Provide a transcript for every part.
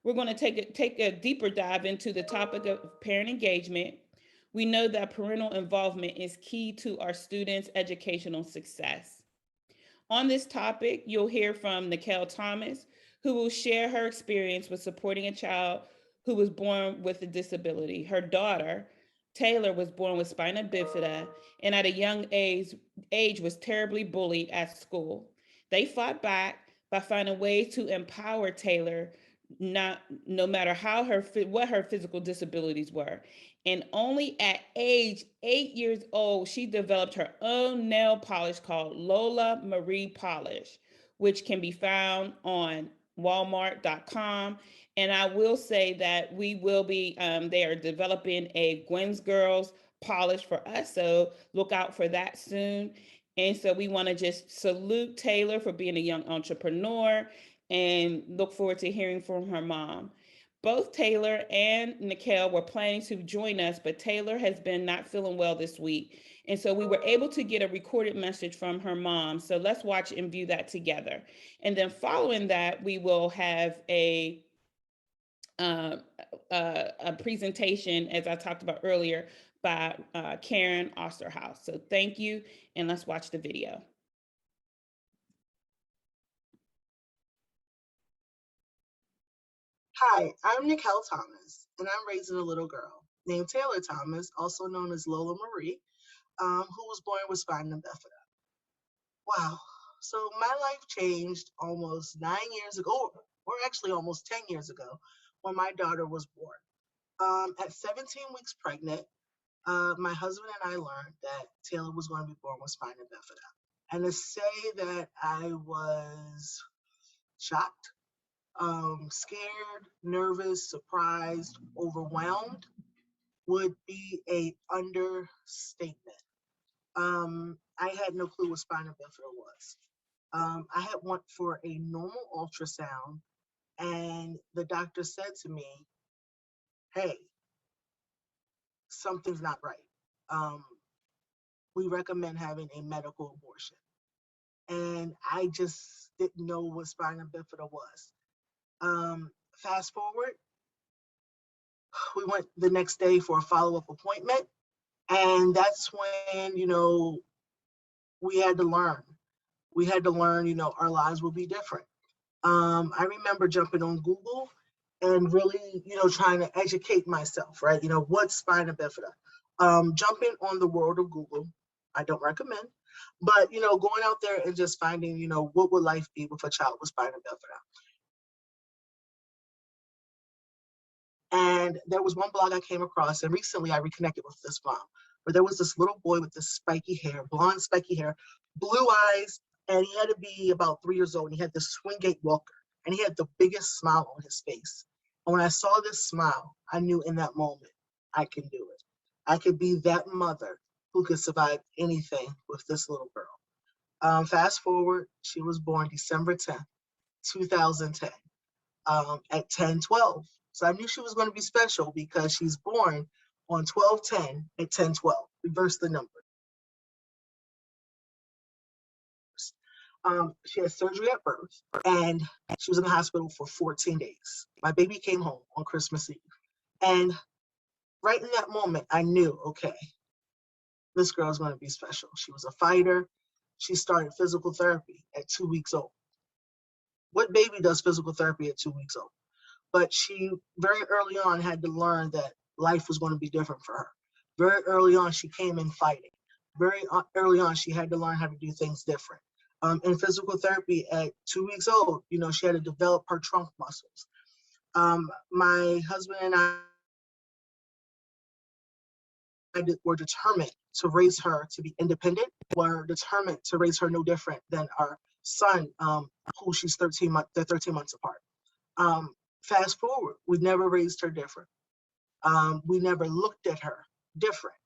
we're going to take a deeper dive into the topic of parent engagement. We know that parental involvement is key to our students' educational success. On this topic, you'll hear from Nikel Thomas, who will share her experience with supporting a child who was born with a disability. Her daughter, Taylor, was born with spina bifida and at a young age was terribly bullied at school. They fought back by finding ways to empower Taylor, not no matter how what her physical disabilities were. And only at age 8 years old, she developed her own nail polish called Lola Marie Polish, which can be found on Walmart.com. And I will say that we will be, they are developing a Gwen's Girls polish for us. So look out for that soon. And so we want to just salute Taylor for being a young entrepreneur and look forward to hearing from her mom. Both Taylor and Nikel were planning to join us, but Taylor has been not feeling well this week. And so we were able to get a recorded message from her mom. So let's watch and view that together. And then following that, we will have uh, a presentation, as I talked about earlier, by Karen Osterhaus. So thank you, and let's watch the video. Hi, I'm Nikel Thomas, and I'm raising a little girl named Taylor Thomas, also known as Lola Marie, who was born with spina bifida. Wow. So my life changed almost 9 years ago, or actually almost 10 years ago, when my daughter was born. At 17 weeks pregnant, my husband and I learned that Taylor was going to be born with spina bifida. And to say that I was shocked, scared, nervous, surprised, overwhelmed would be a understatement. I had no clue what spina bifida was. I had went for a normal ultrasound, and the doctor said to me, "Hey, something's not right. Um, we recommend having a medical abortion." And I just didn't know what spina bifida was. Fast forward, we went the next day for a follow-up appointment, and that's when we had to learn. We had to learn, our lives will be different. I remember jumping on Google and really, trying to educate myself, right? What's spina bifida? Jumping on the world of Google, I don't recommend, but going out there and just finding, what would life be with a child with spina bifida? And there was one blog I came across, and recently I reconnected with this mom, where there was this little boy with this spiky hair, blonde spiky hair, blue eyes, and he had to be about 3 years old. And he had this swing gait walker, and he had the biggest smile on his face. And when I saw this smile, I knew in that moment, I can do it. I could be that mother who could survive anything with this little girl. Fast forward, she was born December 10th, 2010, at 10:12. So I knew she was going to be special because she's born on 12/10 at 10:12. Reverse the numbers. She had surgery at birth, and she was in the hospital for 14 days. My baby came home on Christmas Eve. And right in that moment, I knew, okay, this girl's going to be special. She was a fighter. She started physical therapy at 2 weeks old. What baby does physical therapy at 2 weeks old? But she very early on had to learn that life was going to be different for her. Very early on, she came in fighting. Very early on, she had to learn how to do things different. In physical therapy at 2 weeks old, she had to develop her trunk muscles. My husband and I were determined to raise her to be independent. Were determined to raise her no different than our son, who she's 13 months. They're 13 months apart. Fast forward, we never raised her different. We never looked at her different.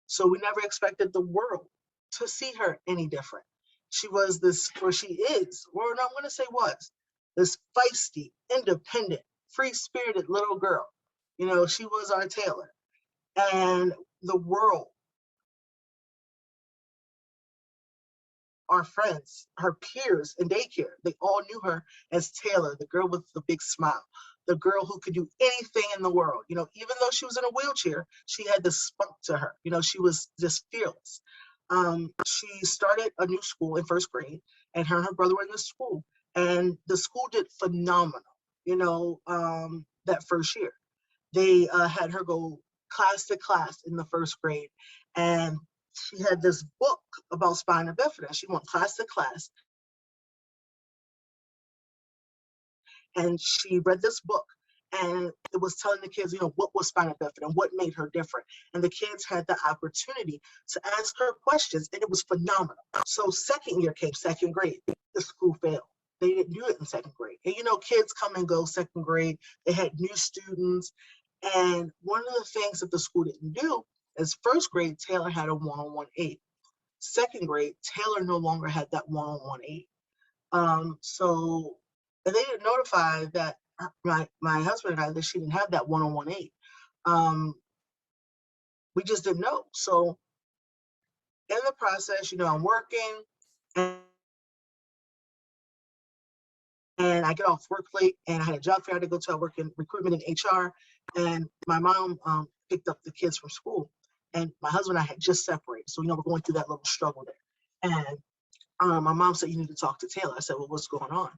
So we never expected the world to see her any different. She was this, or she is, or I'm going to say was, this feisty, independent, free-spirited little girl. She was our Taylor. And the world, our friends, her peers in daycare, they all knew her as Taylor, the girl with the big smile, the girl who could do anything in the world. Even though she was in a wheelchair, she had this spunk to her. She was just fearless. She started a new school in first grade, and her and her brother were in the school, and the school did phenomenal. That first year, they had her go class to class in the first grade, and she had this book about spina bifida. She went class to class, and she read this book, and it was telling the kids, what was spina bifida and what made her different. And the kids had the opportunity to ask her questions, and it was phenomenal. So second year came, second grade, the school failed. They didn't do it in second grade. And kids come and go second grade. They had new students. And one of the things that the school didn't do is first grade, Taylor had a one-on-one aide. Second grade, Taylor no longer had that one-on-one aide. So and they didn't notify that my husband and I that she didn't have that one-on-one aide. We just didn't know. So in the process, I'm working, and I get off work late, and I had a job fair I had to go to. I work in recruitment and HR, and my mom picked up the kids from school, and my husband and I had just separated. So, we're going through that little struggle there. And my mom said, "You need to talk to Taylor." I said, "Well, what's going on?"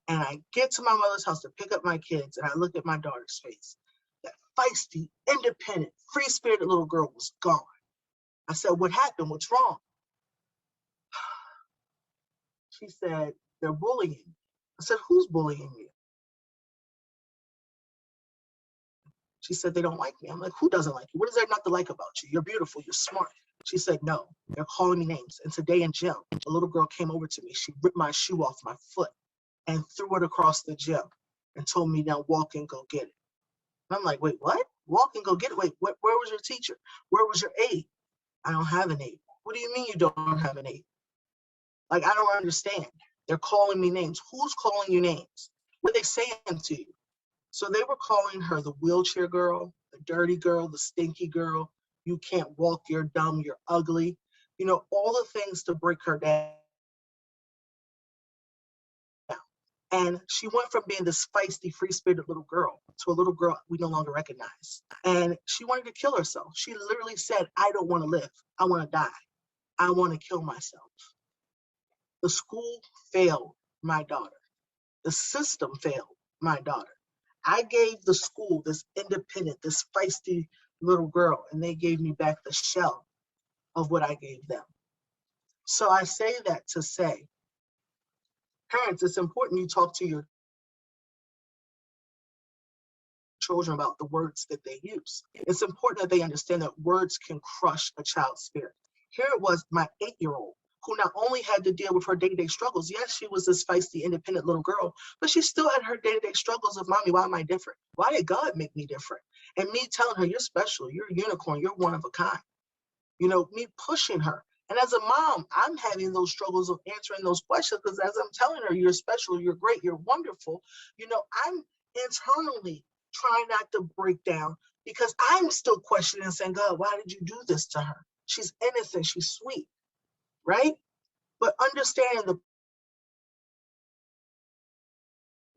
And I get to my mother's house to pick up my kids, and I look at my daughter's face. That feisty, independent, free-spirited little girl was gone. I said, "What happened? What's wrong?" She said, "They're bullying." I said, "Who's bullying you?" She said, "They don't like me." I'm like, "Who doesn't like you? What is there not to like about you? You're beautiful. You're smart." She said, "No, they're calling me names." And today in gym, a little girl came over to me. She ripped my shoe off my foot and threw it across the gym and told me, "Now walk and go get it." And I'm like, "Wait, what? Walk and go get it? Wait, where was your teacher? Where was your aide?" "I don't have an aide." "What do you mean you don't have an aide?" Like, I don't understand. They're calling me names. Who's calling you names? What are they saying to you? So they were calling her the wheelchair girl, the dirty girl, the stinky girl. You can't walk, you're dumb, you're ugly. All the things to break her down. And she went from being this feisty, free-spirited little girl to a little girl we no longer recognize. And she wanted to kill herself. She literally said, "I don't want to live. I want to die. I want to kill myself." The school failed my daughter. The system failed my daughter. I gave the school this independent, this feisty little girl, and they gave me back the shell of what I gave them. So I say that to say, parents, it's important you talk to your children about the words that they use. It's important that they understand that words can crush a child's spirit. Here it was, my 8-year-old, who not only had to deal with her day-to-day struggles. Yes, she was this feisty, independent little girl, but she still had her day-to-day struggles of, "Mommy, why am I different? Why did God make me different?" And me telling her, "You're special, you're a unicorn, you're one of a kind." Me pushing her. And as a mom, I'm having those struggles of answering those questions, because as I'm telling her, "You're special, you're great, you're wonderful," I'm internally trying not to break down, because I'm still questioning and saying, "God, why did you do this to her? She's innocent, she's sweet," right? But understanding the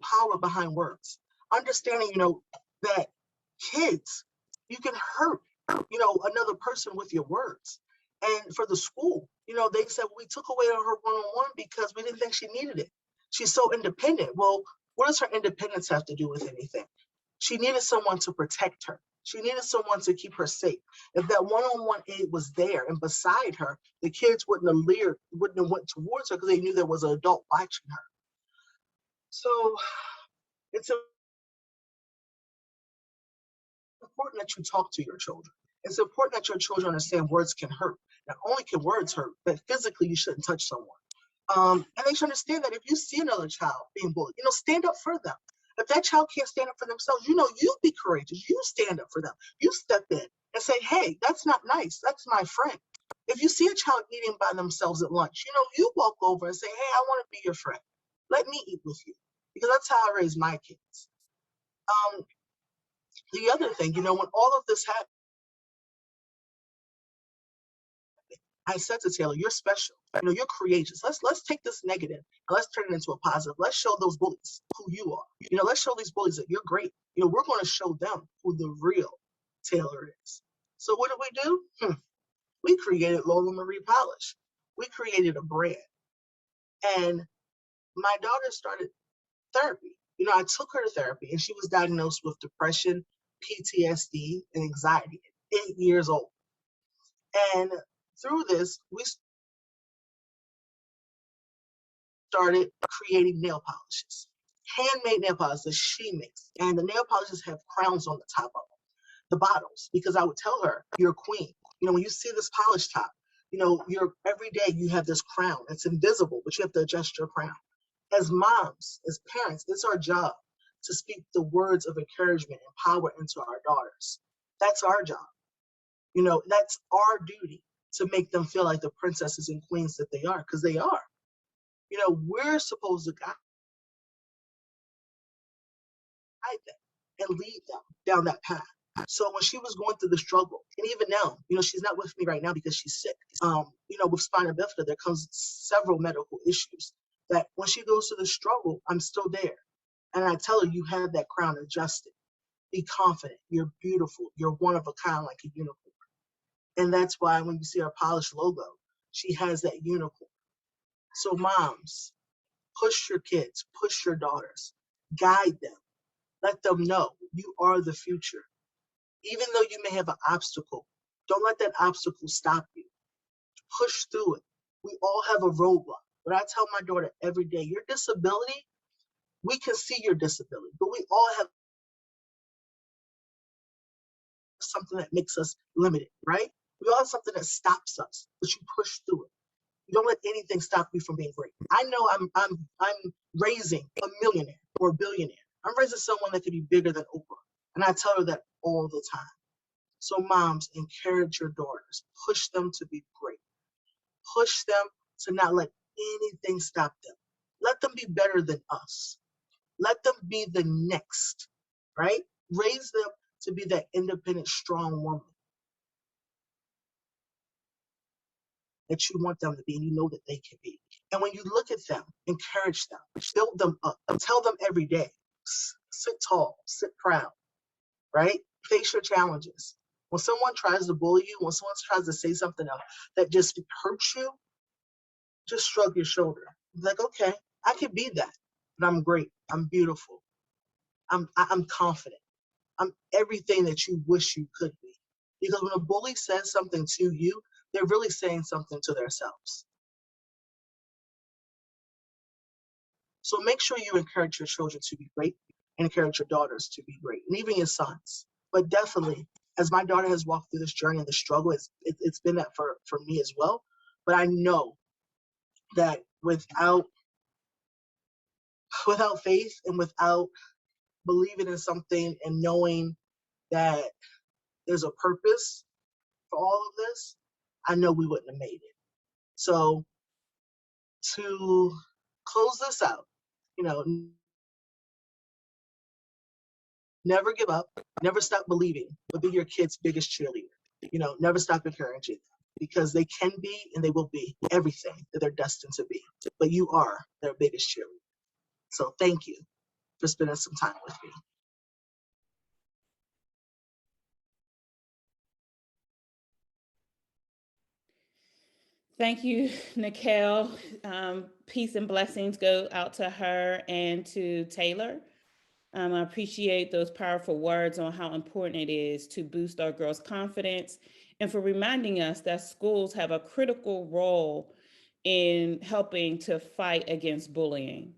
power behind words, understanding, that kids, you can hurt, another person with your words. And for the school, they said, "We took away her one-on-one because we didn't think she needed it. She's so independent." Well, what does her independence have to do with anything? She needed someone to protect her. She needed someone to keep her safe. If that one-on-one aid was there and beside her, the kids wouldn't have went towards her, because they knew there was an adult watching her. So it's important that you talk to your children. It's important that your children understand words can hurt. Not only can words hurt, but physically you shouldn't touch someone. And they should understand that if you see another child being bullied, stand up for them. If that child can't stand up for themselves, you be courageous. You stand up for them. You step in and say, "Hey, that's not nice. That's my friend." If you see a child eating by themselves at lunch, you walk over and say, "Hey, I want to be your friend. Let me eat with you." Because that's how I raise my kids. Um, the other thing, when all of this happened, I said to Taylor, you're special. You're courageous. Let's take this negative and let's turn it into a positive. Let's show those bullies who you are. Let's show these bullies that you're great. We're going to show them who the real Taylor is. So what did we do? We created Lola Marie Polish. We created a brand. And my daughter started therapy. I took her to therapy, and she was diagnosed with depression, PTSD, and anxiety at 8 years old. And through this, we started creating nail polishes, handmade nail polishes that she makes. And the nail polishes have crowns on the top of them, the bottles, because I would tell her, you're a queen. When you see this polish top, you're every day you have this crown. It's invisible, but you have to adjust your crown. As moms, as parents, it's our job to speak the words of encouragement and power into our daughters. That's our job. That's our duty to make them feel like the princesses and queens that they are, because they are. We're supposed to guide them and lead them down that path. So when she was going through the struggle, and even now, she's not with me right now because she's sick. With spina bifida, there comes several medical issues that when she goes through the struggle, I'm still there. And I tell her, you have that crown adjusted. Be confident. You're beautiful. You're one of a kind, like a unicorn. And that's why when you see our polished logo, she has that unicorn. So moms, push your kids, push your daughters, guide them. Let them know you are the future. Even though you may have an obstacle, don't let that obstacle stop you. Push through it. We all have a roadblock. But I tell my daughter every day, your disability, we can see your disability, but we all have something that makes us limited, right? We all have something that stops us, but you push through it. You don't let anything stop you from being great. I know I'm raising a millionaire or a billionaire. I'm raising someone that could be bigger than Oprah. And I tell her that all the time. So moms, encourage your daughters. Push them to be great. Push them to not let anything stop them. Let them be better than us. Let them be the next, right? Raise them to be that independent, strong woman that you want them to be, and you know that they can be. And when you look at them, encourage them, build them up, tell them every day, sit tall, sit proud, right? Face your challenges. When someone tries to bully you, when someone tries to say something else that just hurts you, just shrug your shoulder. Like, okay, I could be that, but I'm great. I'm beautiful. I'm confident. I'm everything that you wish you could be. Because when a bully says something to you, they're really saying something to themselves. So make sure you encourage your children to be great and encourage your daughters to be great, and even your sons. But definitely, as my daughter has walked through this journey and the struggle, it's been that for me as well. But I know that without faith and without believing in something and knowing that there's a purpose for all of this, I know we wouldn't have made it. So to close this out, never give up, never stop believing, but be your kid's biggest cheerleader. Never stop encouraging them, because they can be and they will be everything that they're destined to be. But you are their biggest cheerleader. So thank you for spending some time with me. Thank you, Nikhil. Peace and blessings go out to her and to Taylor. I appreciate those powerful words on how important it is to boost our girls' confidence, and for reminding us that schools have a critical role in helping to fight against bullying.